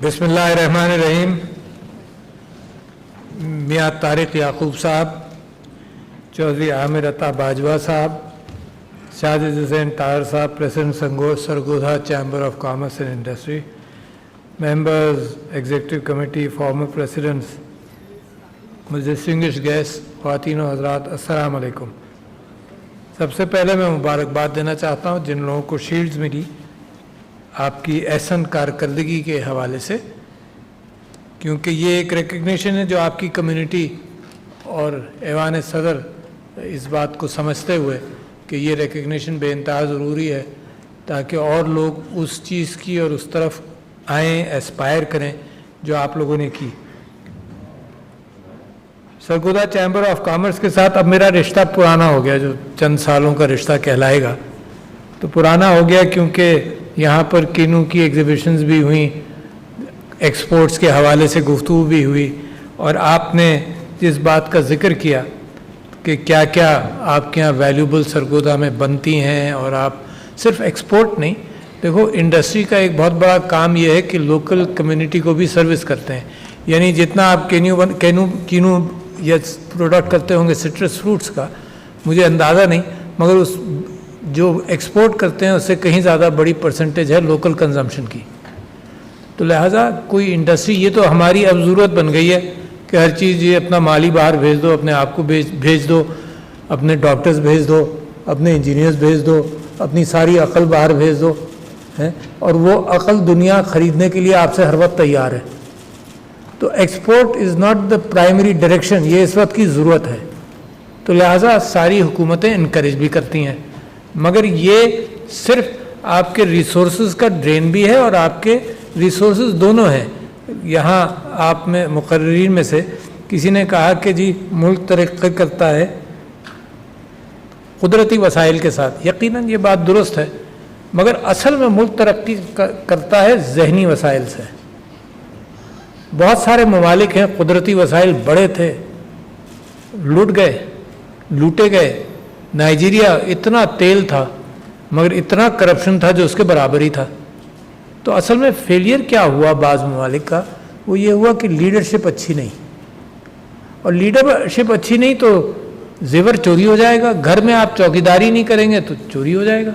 बिस्मिल्लाहिर्रहमानिर्रहीम। मियाँ तारिक याकूब साहब, चौधरी आमिर अता बाजवा साहब, Sajid Hussain Tahir sahab, president Sargodha chamber of commerce and industry, members executive committee, former presidents, distinguished guest, ख्वातीन और हज़रात, अस्सलाम वालेकुम। सबसे पहले मैं मुबारकबाद देना चाहता हूँ जिन लोगों को शील्ड्स मिली आपकी एहसन कारकर्दगी के हवाले से, क्योंकि ये एक रिकग्निशन है जो आपकी कम्युनिटी और ऐवान सदर इस बात को समझते हुए कि ये रिकग्निशन बेइंतहा ज़रूरी है ताकि और लोग उस चीज़ की और उस तरफ आएँ, एस्पायर करें जो आप लोगों ने की। सरगोधा चैम्बर ऑफ कॉमर्स के साथ अब मेरा रिश्ता पुराना हो गया, जो चंद सालों का रिश्ता कहलाएगा। तो पुराना हो गया क्योंकि यहाँ पर किनू की एग्ज़िबिशंस भी हुई, एक्सपोर्ट्स के हवाले से गुफ्तगू भी हुई, और आपने जिस बात का ज़िक्र किया कि क्या क्या आपके यहाँ वैल्यूबल सरगोधा में बनती हैं, और आप सिर्फ एक्सपोर्ट नहीं, देखो इंडस्ट्री का एक बहुत बड़ा काम ये है कि लोकल कम्युनिटी को भी सर्विस करते हैं। यानी जितना आप किनू या प्रोडक्ट करते होंगे सिट्रस फ्रूट्स का, मुझे अंदाज़ा नहीं, मगर उस जो एक्सपोर्ट करते हैं उससे कहीं ज़्यादा बड़ी परसेंटेज है लोकल कंजम्पशन की। तो लिहाजा कोई इंडस्ट्री, ये तो हमारी अब ज़रूरत बन गई है कि हर चीज़ ये अपना माली बाहर भेज दो, अपने आप को भेज दो, अपने डॉक्टर्स भेज दो, अपने इंजीनियर्स भेज दो, अपनी सारी अक़ल बाहर भेज दो, हैं, और वो अक़ल दुनिया ख़रीदने के लिए आपसे हर वक्त तैयार है। तो export is not the primary direction, ये इस वक्त की ज़रूरत है। तो लिहाजा सारी हुकूमतें इनकरेज भी करती हैं, मगर ये सिर्फ आपके रिसोर्सेज का ड्रेन भी है और आपके रिसोर्सेज दोनों हैं। यहाँ आप में मुकर्रीन में से किसी ने कहा कि जी मुल्क तरक्की करता है कुदरती वसाइल के साथ। यकीनन ये बात दुरुस्त है, मगर असल में मुल्क तरक्की करता है जहनी वसाइल से। बहुत सारे ममालिक हैं कुदरती वसाइल बड़े थे, लूटे गए। नाइजीरिया इतना तेल था मगर इतना करप्शन था जो उसके बराबर ही था। तो असल में फेलियर क्या हुआ बाज़ ममालिक का, वो ये हुआ कि लीडरशिप अच्छी नहीं, और लीडरशिप अच्छी नहीं तो जेवर चोरी हो जाएगा। घर में आप चौकीदारी नहीं करेंगे तो चोरी हो जाएगा,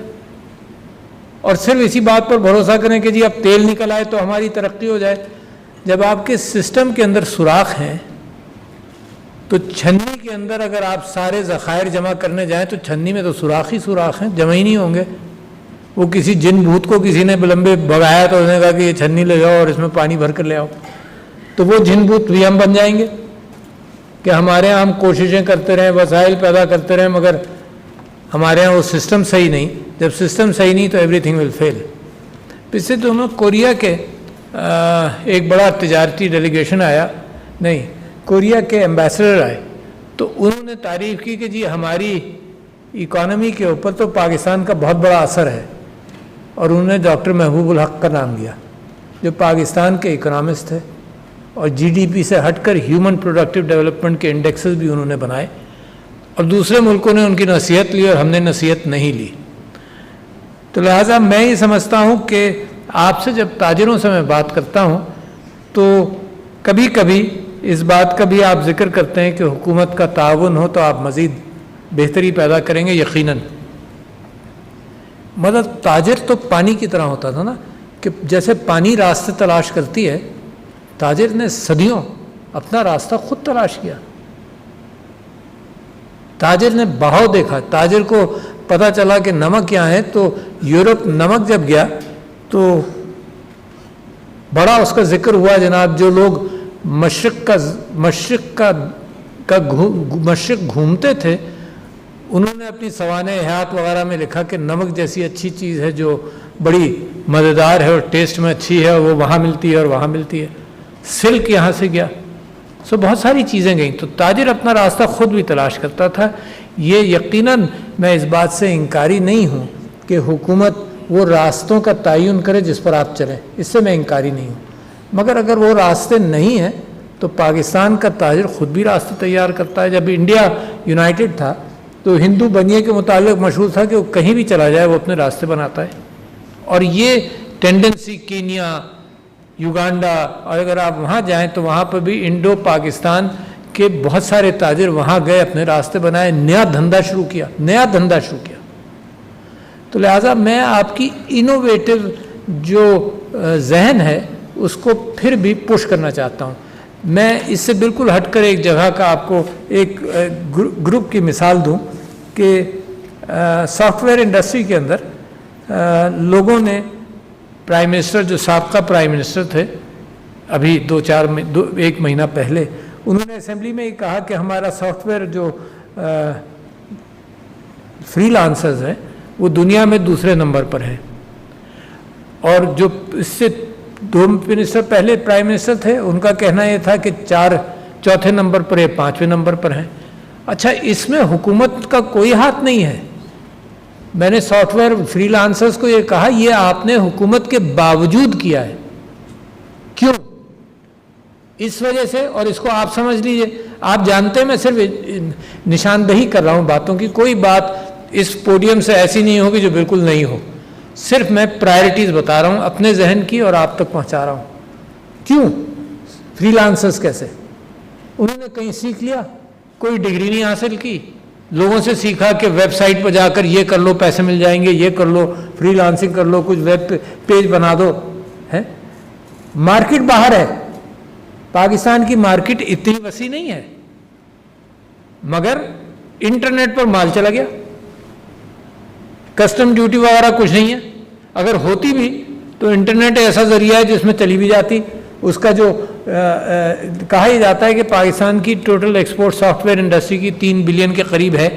और सिर्फ इसी बात पर भरोसा करें कि जी अब तेल निकल आए तो हमारी तरक्की हो जाए। जब आपके सिस्टम के अंदर सुराख हैं तो छन्नी के अंदर अगर आप सारे ज़खायर जमा करने जाएं तो छन्नी में तो सुराख ही सुराख हैं, जमा ही नहीं होंगे। वो किसी जिन भूत को किसी ने लंबे भगाया तो उसने कहा कि ये छन्नी ले जाओ और इसमें पानी भर कर ले आओ, तो वो जिन भूत भी हम बन जाएंगे कि हमारे यहाँ हम कोशिशें करते रहें, वसाइल पैदा करते रहें, मगर हमारे यहाँ वो सिस्टम सही नहीं। जब सिस्टम सही नहीं तो एवरीथिंग विल फेल। पिछले दिनों कोरिया के एक बड़ा तिजारती डेलीगेशन आया, नहीं कोरिया के एम्बेसडर आए, तो उन्होंने तारीफ़ की कि जी हमारी इकॉनमी के ऊपर तो पाकिस्तान का बहुत बड़ा असर है, और उन्होंने डॉक्टर महबूबुल हक का नाम लिया जो पाकिस्तान के इकोनॉमिस्ट थे, और जीडीपी से हटकर ह्यूमन प्रोडक्टिव डेवलपमेंट के इंडेक्सेस भी उन्होंने बनाए, और दूसरे मुल्कों ने उनकी नसीहत ली और हमने नसीहत नहीं ली। तो लिहाजा मैं ये समझता हूँ कि आपसे जब ताजिरों से मैं बात करता हूँ तो कभी कभी इस बात का भी आप जिक्र करते हैं कि हुकूमत का ताउन हो तो आप मज़ीद बेहतरी पैदा करेंगे। यकीनन मतलब ताजिर तो पानी की तरह होता था ना, कि जैसे पानी रास्ते तलाश करती है, ताजिर ने सदियों अपना रास्ता खुद तलाश किया। ताजिर ने बहाव देखा, ताजिर को पता चला कि नमक यहाँ है, तो यूरोप नमक जब गया तो बड़ा उसका जिक्र हुआ जनाब। जो लोग मशरिक घूमते थे, उन्होंने अपनी सवाने हयात वगैरह में लिखा कि नमक जैसी अच्छी चीज़ है जो बड़ी मज़ेदार है और टेस्ट में अच्छी है, वो वहाँ मिलती है और वहाँ मिलती है। सिल्क यहाँ से गया, सो बहुत सारी चीज़ें गई। तो ताजिर अपना रास्ता खुद भी तलाश करता था। ये यकीनन मैं इस बात से इनकारी नहीं हूँ कि हुकूमत वो रास्तों का तयन करे जिस पर आप चलें, इससे मैं इनकारी नहीं हूँ। मगर अगर वो रास्ते नहीं हैं तो पाकिस्तान का ताजिर खुद भी रास्ते तैयार करता है। जब इंडिया यूनाइटेड था तो हिंदू बनिए के मुतालिक मशहूर था कि वो कहीं भी चला जाए वो अपने रास्ते बनाता है, और ये टेंडेंसी कीनिया, युगांडा, और अगर आप वहाँ जाएं तो वहाँ पर भी इंडो पाकिस्तान के बहुत सारे ताजिर वहाँ गए, अपने रास्ते बनाए, नया धंधा शुरू किया। तो लिहाजा मैं आपकी इनोवेटिव जो जहन है उसको फिर भी पुश करना चाहता हूँ। मैं इससे बिल्कुल हटकर एक जगह का आपको एक ग्रुप की मिसाल दूँ कि सॉफ्टवेयर इंडस्ट्री के अंदर लोगों ने, प्राइम मिनिस्टर जो साबका प्राइम मिनिस्टर थे अभी एक महीना पहले, उन्होंने असेंबली में ये कहा कि हमारा सॉफ्टवेयर जो फ्रीलांसर्स हैं वो दुनिया में दूसरे नंबर पर है, और जो इससे 2 मिनिस्टर पहले प्राइम मिनिस्टर थे उनका कहना ये था कि चौथे नंबर पर या 5वें नंबर पर हैं। अच्छा, इसमें हुकूमत का कोई हाथ नहीं है। मैंने सॉफ्टवेयर फ्रीलांसर्स को ये कहा, ये आपने हुकूमत के बावजूद किया है। क्यों? इस वजह से, और इसको आप समझ लीजिए, आप जानते हैं मैं सिर्फ निशानदही कर रहा हूं बातों की, कोई बात इस पोडियम से ऐसी नहीं होगी जो बिल्कुल नहीं हो, सिर्फ मैं प्रायोरिटीज बता रहा हूं अपने जहन की और आप तक पहुंचा रहा हूं। क्यों फ्रीलांसर्स? कैसे? उन्होंने कहीं सीख लिया, कोई डिग्री नहीं हासिल की, लोगों से सीखा कि वेबसाइट पर जाकर ये कर लो पैसे मिल जाएंगे, ये कर लो, फ्रीलांसिंग कर लो, कुछ वेब पेज बना दो, है। मार्केट बाहर है, पाकिस्तान की मार्केट इतनी वसी नहीं है, मगर इंटरनेट पर माल चला गया, कस्टम ड्यूटी वगैरह कुछ नहीं है, अगर होती भी तो इंटरनेट ऐसा जरिया है जिसमें चली भी जाती। उसका जो कहा ही जाता है कि पाकिस्तान की टोटल एक्सपोर्ट सॉफ्टवेयर इंडस्ट्री की 3 बिलियन के करीब है,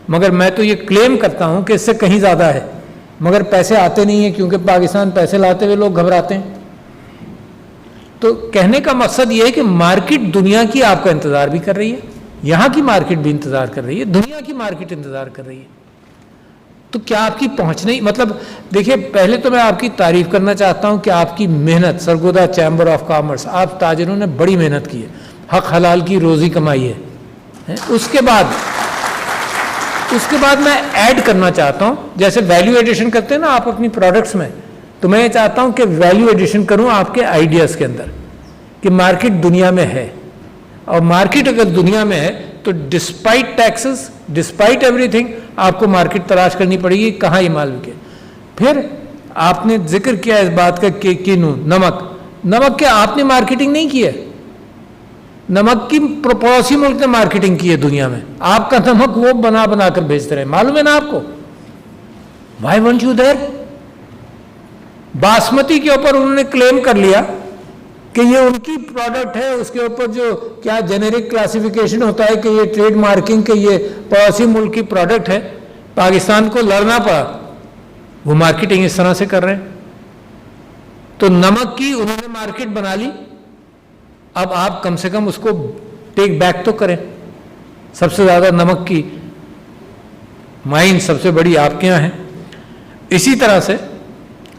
मगर मैं तो ये क्लेम करता हूँ कि इससे कहीं ज़्यादा है, मगर पैसे आते नहीं हैं क्योंकि पाकिस्तान पैसे लाते हुए लोग घबराते हैं। तो कहने का मकसद ये है कि मार्केट दुनिया की आपका इंतज़ार भी कर रही है, यहाँ की मार्केट भी इंतज़ार कर रही है, दुनिया की मार्केट इंतज़ार कर रही है। तो क्या आपकी पहुंच नहीं, मतलब देखिए, पहले तो मैं आपकी तारीफ करना चाहता हूं कि आपकी मेहनत, सरगोदा चैम्बर ऑफ कॉमर्स, आप ताजिरों ने बड़ी मेहनत की है, हक हलाल की रोजी कमाई है। उसके बाद मैं ऐड करना चाहता हूं, जैसे वैल्यू एडिशन करते हैं ना आप अपनी प्रोडक्ट्स में, तो मैं ये चाहता हूं कि वैल्यू एडिशन करूं आपके आइडियाज़ के अंदर कि मार्केट दुनिया में है, और मार्केट अगर दुनिया में है तो डिस्पाइट टैक्सेस, डिस्पाइट एवरीथिंग, आपको मार्केट तलाश करनी पड़ेगी कहाँ ये माल बिके। फिर आपने जिक्र किया इस बात का कि किनू नमक के आपने मार्केटिंग नहीं की है, नमक की पड़ोसी मुल्क ने मार्केटिंग की है दुनिया में, आपका नमक वो बना बना कर बेचते रहे, मालूम है ना आपको। Why won't you there? Basmati के ऊपर उन्होंने क्लेम कर लिया कि ये उनकी प्रोडक्ट है, उसके ऊपर जो क्या जेनेरिक क्लासिफिकेशन होता है कि ये ट्रेड मार्किंग के ये पड़ोसी मुल्क की प्रोडक्ट है, पाकिस्तान को लड़ना पड़ा, वो मार्केटिंग इस तरह से कर रहे हैं। तो नमक की उन्होंने मार्केट बना ली, अब आप कम से कम उसको टेक बैक तो करें। सबसे ज़्यादा नमक की माइन सबसे बड़ी आपके यहाँ है। इसी तरह से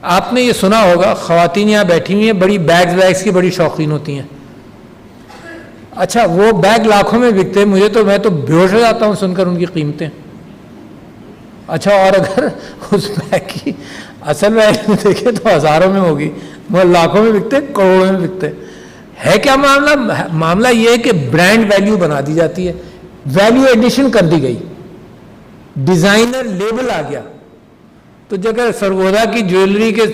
आपने ये सुना होगा, ख़वातीन यहाँ बैठी हुई हैं, बड़ी बैग्स की बड़ी शौकीन होती हैं। अच्छा, वो बैग लाखों में बिकते हैं, मैं तो बेहोश हो जाता हूँ सुनकर उनकी कीमतें। अच्छा, और अगर उस बैग की असल वैल्यू देखें तो हज़ारों में होगी, मगर लाखों में बिकते, करोड़ों में बिकते है। क्या मामला ये है कि ब्रांड वैल्यू बना दी जाती है, वैल्यू एडिशन कर दी गई, डिज़ाइनर लेबल आ गया। तो जगह सरगोदा की ज्वेलरी के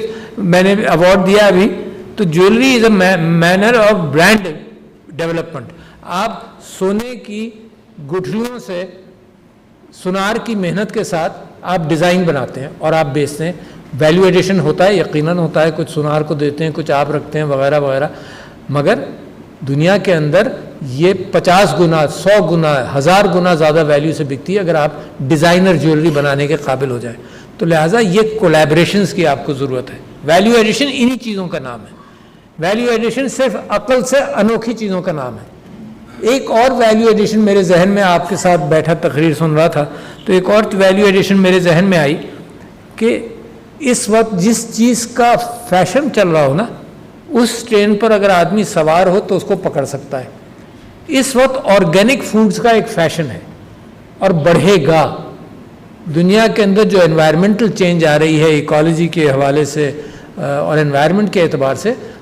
मैंने अवार्ड दिया अभी, तो jewellery is a manner of brand development. आप सोने की गुठलियों से सुनार की मेहनत के साथ आप डिज़ाइन बनाते हैं और आप बेचते हैं, वैल्यू एडिशन होता है, यकीनन होता है, कुछ सुनार को देते हैं, कुछ आप रखते हैं वगैरह वगैरह, मगर दुनिया के अंदर ये 50 गुना, 100 गुना, 1000 गुना ज़्यादा वैल्यू से बिकती है अगर आप डिज़ाइनर ज्वेलरी बनाने के काबिल हो जाए। तो लिहाजा ये कोलैबोरेशंस की आपको ज़रूरत है। वैल्यू एडिशन इन्हीं चीज़ों का नाम है। वैल्यू एडिशन सिर्फ अकल से अनोखी चीज़ों का नाम है। एक और वैल्यू एडिशन मेरे जहन में, आपके साथ बैठा तकरीर सुन रहा था तो एक और वैल्यू एडिशन मेरे जहन में आई कि इस वक्त जिस चीज़ का फैशन चल रहा हो ना, उस ट्रेन पर अगर आदमी सवार हो तो उसको पकड़ सकता है। इस वक्त ऑर्गेनिक फूड्स का एक फैशन है और बढ़ेगा। दुनिया के अंदर जो एनवायरमेंटल चेंज आ रही है इकोलॉजी के हवाले से और एनवायरनमेंट के एतबार से,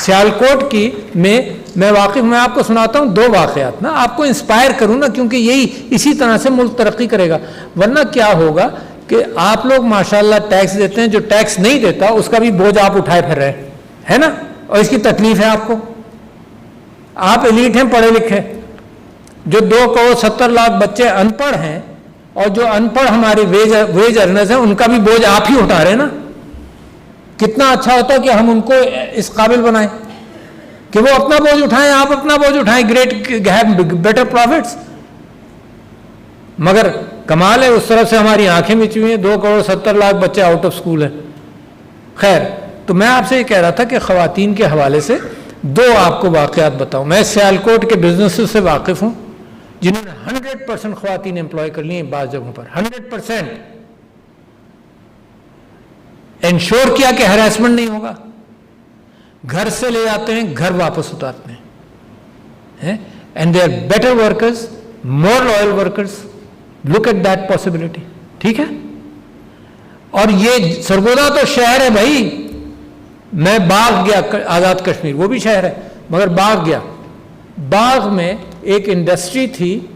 सियालकोट की मैं वाकिफ, मैं आपको सुनाता हूँ 2 वाक़यात ना, आपको इंस्पायर करूँ ना, क्योंकि यही इसी तरह से मुल्क तरक्की करेगा। वरना क्या होगा कि आप लोग माशाल्लाह टैक्स देते हैं, जो टैक्स नहीं देता उसका भी बोझ आप उठाए फिर रहे है ना, और इसकी तकलीफ है आपको। आप एलीट हैं, पढ़े लिखे, जो 2 करोड़ 70 लाख बच्चे अनपढ़ हैं, और जो अनपढ़ हमारे वेज अर्नर्स हैं, उनका भी बोझ आप ही उठा रहे हैं ना। कितना अच्छा होता है कि हम उनको इस काबिल बनाएं कि वो अपना बोझ उठाएं, आप अपना बोझ उठाएं, ग्रेट हैव बेटर प्रॉफिट्स। मगर कमाल है, उस तरफ से हमारी आंखें मिची हुई हैं, 2 करोड़ 70 लाख बच्चे आउट ऑफ स्कूल हैं। खैर, तो मैं आपसे ये कह रहा था कि ख़वातीन के हवाले से 2 आपको वाक़यात बताऊं। मैं सियालकोट के बिजनेस से वाकिफ़ हूँ जिन्होंने 100% ख़वातीन एम्प्लॉय कर ली हैं बाज़ जगहों पर, 100% इंश्योर किया कि हैरेसमेंट नहीं होगा। घर से ले जाते हैं, घर वापस उतारते हैं, and they are better workers, more loyal workers. Look at that possibility, ठीक है। और ये सरगोदा तो शहर है भाई, मैं बाग गया, आज़ाद कश्मीर वो भी शहर है, मगर बाग गया। बाग में एक इंडस्ट्री थी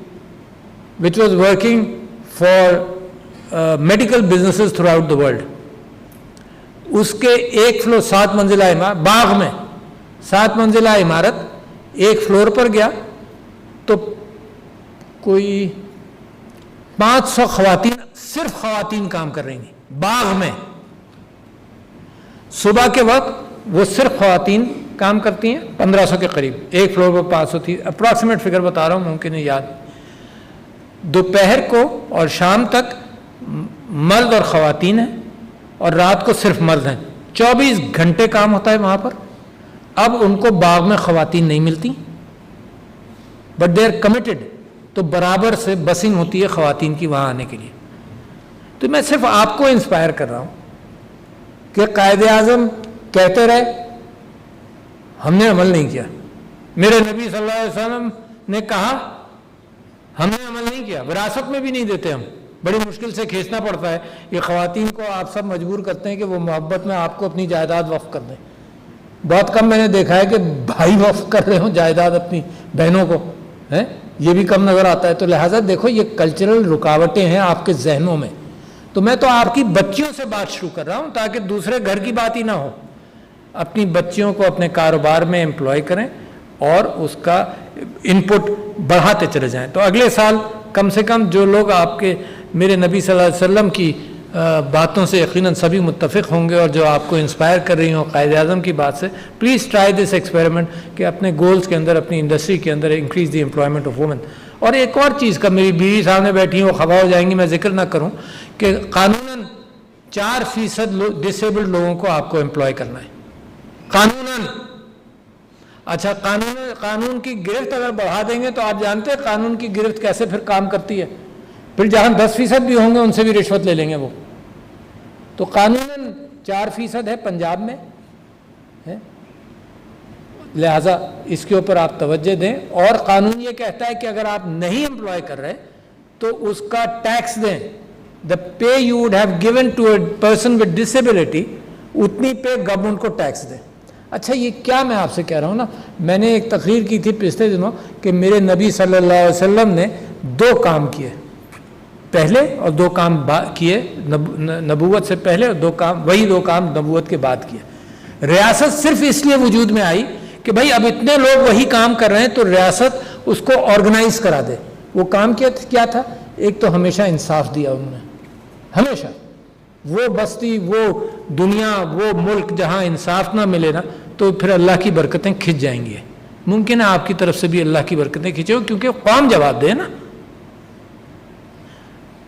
which was working for medical businesses through out the world. उसके 1 फ्लोर 7 मंजिला इमारत, बाग में 7 मंजिला इमारत, 1 फ्लोर पर गया तो कोई 500 ख़वातीन, सिर्फ ख़वातीन काम कर रही थी बाग में। सुबह के वक्त वो सिर्फ ख़वातीन काम करती हैं, 1500 के करीब, 1 फ्लोर पर 500 थी, अप्रॉक्सीमेट फिगर बता रहा हूँ, मुमकिन है याद। दोपहर को और शाम तक मर्द और ख़वातीन हैं, और रात को सिर्फ मर्द हैं। 24 घंटे काम होता है वहाँ पर। अब उनको बाग में ख़वातीन नहीं मिलती, बट दे आर कमिटेड, तो बराबर से बसिंग होती है ख़वातीन की वहाँ आने के लिए। तो मैं सिर्फ आपको इंस्पायर कर रहा हूँ कि कायदे आज़म कहते रहे, हमने अमल नहीं किया। मेरे नबी सल्लल्लाहु अलैहि वसल्लम ने कहा, हमने अमल नहीं किया। विरासत में भी नहीं देते हम, बड़ी मुश्किल से खींचना पड़ता है। ये ख़वातीन को आप सब मजबूर करते हैं कि वो मोहब्बत में आपको अपनी जायदाद वफ़ कर दें। बहुत कम मैंने देखा है कि भाई वफ़ कर रहे हो जायदाद अपनी बहनों को, हैं, ये भी कम नज़र आता है। तो लिहाजा देखो, ये कल्चरल रुकावटें हैं आपके जहनों में। तो मैं तो आपकी बच्चियों से बात शुरू कर रहा हूँ ताकि दूसरे घर की बात ही ना हो। अपनी बच्चियों को अपने कारोबार में एम्प्लॉय करें और उसका इनपुट बढ़ाते चले जाएं। तो अगले साल कम से कम जो लोग आपके मेरे नबी सल्लल्लाहु अलैहि वसल्लम की बातों से यकीनन सभी मुत्तफ़िक़ होंगे, और जो आपको इंस्पायर कर रही हों कायदे आज़म की बात से, प्लीज़ ट्राई दिस एक्सपेरिमेंट कि अपने गोल्स के अंदर, अपनी इंडस्ट्री के अंदर increase the employment of women. और एक और चीज़ का, मेरी बीवी सामने बैठी हैं, वो खफा हो जाएंगी मैं जिक्र ना करूँ, कि कानूनन 4% डिसेबल्ड लोगों को आपको एम्प्लॉय करना है, कानूनन। अच्छा, कानून की गिरफ्त अगर बढ़ा देंगे तो आप जानते हैं कानून की गिरफ्त कैसे फिर काम करती है। फिर जहाँ 10% भी होंगे उनसे भी रिश्वत ले लेंगे वो। तो कानूनन 4% है पंजाब में, है, लिहाजा इसके ऊपर आप तवज्जो दें। और कानून ये कहता है कि अगर आप नहीं एम्प्लॉय कर रहे तो उसका टैक्स दें। The pay you would have given to a person with disability, उतनी पे गवर्नमेंट को टैक्स दें। अच्छा, ये क्या मैं आपसे कह रहा हूँ ना, मैंने एक तकरीर की थी पिछले दिनों कि मेरे नबी सल्लल्लाहु अलैहि वसल्लम ने 2 काम किए पहले और 2 काम किए नबूवत से पहले, और 2 काम, वही 2 काम नबूवत के बाद किए। रियासत सिर्फ इसलिए वजूद में आई कि भाई अब इतने लोग वही काम कर रहे हैं तो रियासत उसको ऑर्गेनाइज करा दे। वो काम क्या था? एक तो हमेशा इंसाफ दिया उन्होंने, हमेशा। वो बस्ती, वो दुनिया, वो मुल्क जहाँ इंसाफ ना मिले ना, तो फिर अल्लाह की बरकतें खिंच जाएंगी। मुमकिन है आपकी तरफ से भी अल्लाह की बरकतें खिंचे, क्योंकि कौम जवाब दे ना।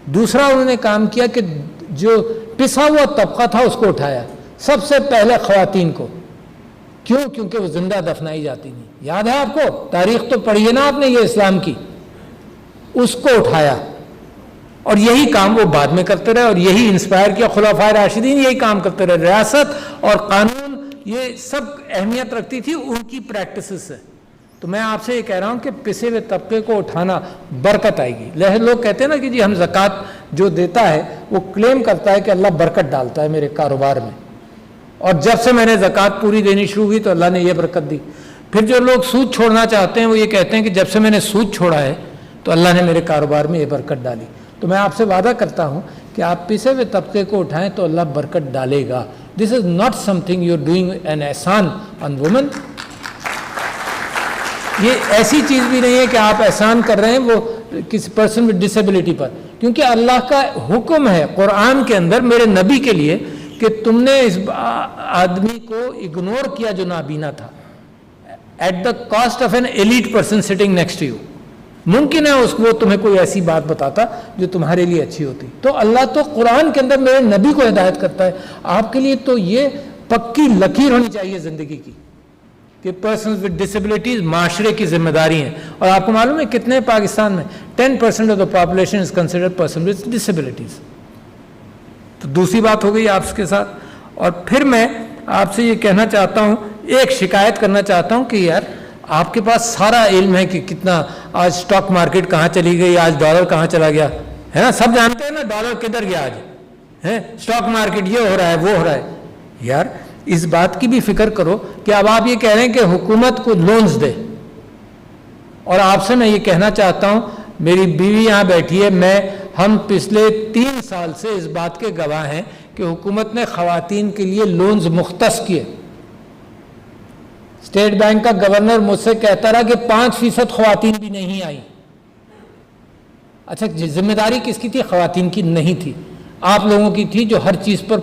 दूसरा उन्होंने काम किया कि जो पिसा हुआ तबका था उसको उठाया, सबसे पहले ख़वातीन को। क्यों? क्योंकि वो जिंदा दफनाई जाती नहीं। याद है आपको? तारीख तो पढ़ी है ना आपने ये इस्लाम की। उसको उठाया और यही काम वो बाद में करते रहे, और यही इंस्पायर किया खुलाफाए राशिदीन, यही काम करते रहे। रियासत और कानून ये सब अहमियत रखती थी उनकी प्रैक्टिस से। तो मैं आपसे ये कह रहा हूँ कि पिसे हुए तबके को उठाना, बरकत आएगी। लोग कहते हैं ना कि जी हम ज़कात जो देता है वो क्लेम करता है कि अल्लाह बरकत डालता है मेरे कारोबार में। और जब से मैंने ज़कात पूरी देनी शुरू की तो अल्लाह ने यह बरकत दी। फिर जो लोग सूद छोड़ना चाहते हैं वो ये कहते हैं कि जब से मैंने सूद छोड़ा है तो अल्लाह ने मेरे कारोबार में ये बरकत डाली। तो मैं आपसे वादा करता हूँ कि आप पिसे हुए तबके को उठाएं तो अल्लाह बरकत डालेगा। This is not something you are doing an एहसान ऑन वुमन। ये ऐसी चीज़ भी नहीं है कि आप एहसान कर रहे हैं वो किसी पर्सन विद डिसेबिलिटी पर, क्योंकि अल्लाह का हुक्म है कुरान के अंदर मेरे नबी के लिए कि तुमने इस आदमी को इग्नोर किया जो नाबीना था, at the cost of an elite person sitting next to you. मुमकिन है उसको तुम्हें कोई ऐसी बात बताता जो तुम्हारे लिए अच्छी होती। तो अल्लाह तो कुरान के अंदर मेरे नबी को हिदायत करता है। आपके लिए तो ये पक्की लकीर होनी चाहिए ज़िंदगी की कि पर्सन विद डिसेबिलिटीज माशरे की जिम्मेदारी हैं। और आपको मालूम है कितने पाकिस्तान में 10% of the population is considered person with disabilities. तो दूसरी बात हो गई आपके साथ। और फिर मैं आपसे ये कहना चाहता हूँ, एक शिकायत करना चाहता हूँ कि यार आपके पास सारा इल्म है कि कितना आज स्टॉक मार्केट कहाँ चली गई, आज डॉलर कहाँ चला गया, है ना, सब जानते हैं ना डॉलर किधर गया आज, है स्टॉक मार्केट ये हो रहा है वो हो रहा है। यार इस बात की भी फिक्र करो कि अब आप ये कह रहे हैं कि हुकूमत को लोन्स दे, और आपसे मैं ये कहना चाहता हूँ, मेरी बीवी यहाँ बैठी है, हम पिछले 3 साल से इस बात के गवाह हैं कि हुकूमत ने ख़वातीन के लिए लोन्स मुख्तस किए। स्टेट बैंक का गवर्नर मुझसे कहता रहा कि 5% ख़वातीन भी नहीं आई। अच्छा, जिम्मेदारी किसकी थी? ख़वातीन की नहीं थी, आप लोगों की थी जो हर चीज़ पर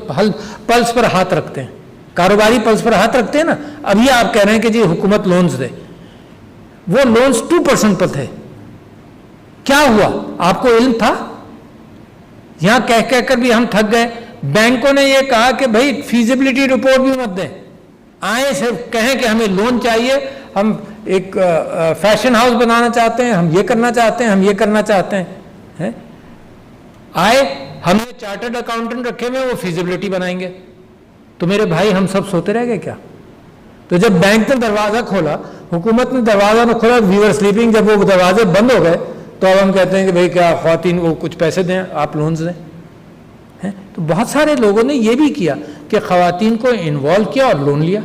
पल्स पर हाथ रखते हैं, कारोबारी पल्स पर हाथ रखते हैं ना। अभी आप कह रहे हैं कि जी हुकूमत लोन्स दे, वो लोन्स 2% पर थे। क्या हुआ? आपको इल्म था? यहां कह कहकर भी हम थक गए। बैंकों ने यह कहा कि भाई फीजिबिलिटी रिपोर्ट भी मत दें, आए सिर्फ कहें कि हमें लोन चाहिए, हम एक फैशन हाउस बनाना चाहते हैं, हम ये करना चाहते हैं, हम ये करना चाहते हैं, आए हमने चार्टर्ड अकाउंटेंट रखे हुए, वो फीजिबिलिटी बनाएंगे। तो मेरे भाई हम सब सोते रह गए क्या? तो जब बैंक ने दरवाजा खोला, हुकूमत ने दरवाजा न खोला, वी वर स्लीपिंग, जब वो दरवाजे बंद हो गए तो अब हम कहते हैं कि भाई क्या ख्वातीन को कुछ पैसे दें, आप लोन्स दें, हैं? तो बहुत सारे लोगों ने ये भी किया कि ख़वातीन को इन्वॉल्व किया और लोन लिया।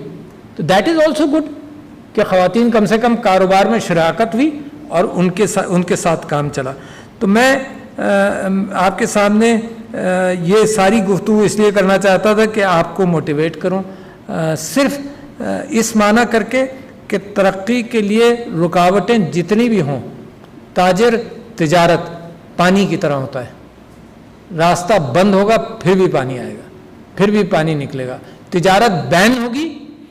तो दैट इज़ ऑल्सो गुड कि ख़वातीन कम से कम कारोबार में शराकत हुई और उनके साथ काम चला। तो मैं आपके सामने ये सारी गुफ्तगू इसलिए करना चाहता था कि आपको मोटिवेट करूं, सिर्फ इस माना करके कि तरक्की के लिए रुकावटें जितनी भी हों, ताजर तिजारत पानी की तरह होता है, रास्ता बंद होगा फिर भी पानी आएगा, फिर भी पानी निकलेगा। तिजारत बैन होगी,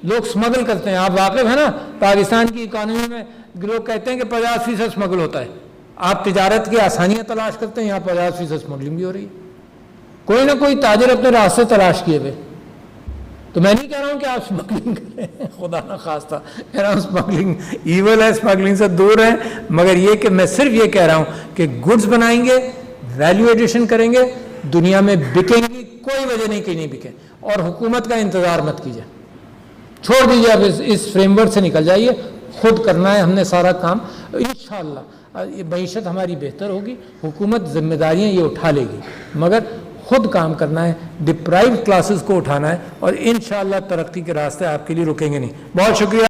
लोग स्मगल करते हैं, आप वाकिफ है ना, पाकिस्तान की इकॉनमी में लोग कहते हैं कि 50% स्मगल होता है। आप तिजारत की आसानियां तलाश करते हैं, यहाँ 50% स्मगलिंग भी हो रही है। कोई ना कोई ताजर अपने रास्ते तलाश किए हुए। तो मैं नहीं कह रहा हूं कि आप स्मगलिंग करें, खुदा ना खास्ता, कह रहा हूं स्मगलिंग ईवल है, स्मगलिंग से दूर है, मगर ये कि मैं सिर्फ ये कह रहा हूं कि गुड्स बनाएंगे, वैल्यू एडिशन करेंगे, दुनिया में बिकेंगी, कोई वजह नहीं कि नहीं बिके। और हुकूमत का इंतजार मत कीजिए, छोड़ दीजिए, अब इस फ्रेमवर्क से निकल जाइए, खुद करना है हमने सारा काम। इंशाअल्लाह ये मईशत हमारी बेहतर होगी, हुकूमत जिम्मेदारियां ये उठा लेगी, मगर खुद काम करना है, डिप्राइव्ड क्लासेस को उठाना है, और इंशाअल्लाह तरक्की के रास्ते आपके लिए रुकेंगे नहीं। बहुत शुक्रिया।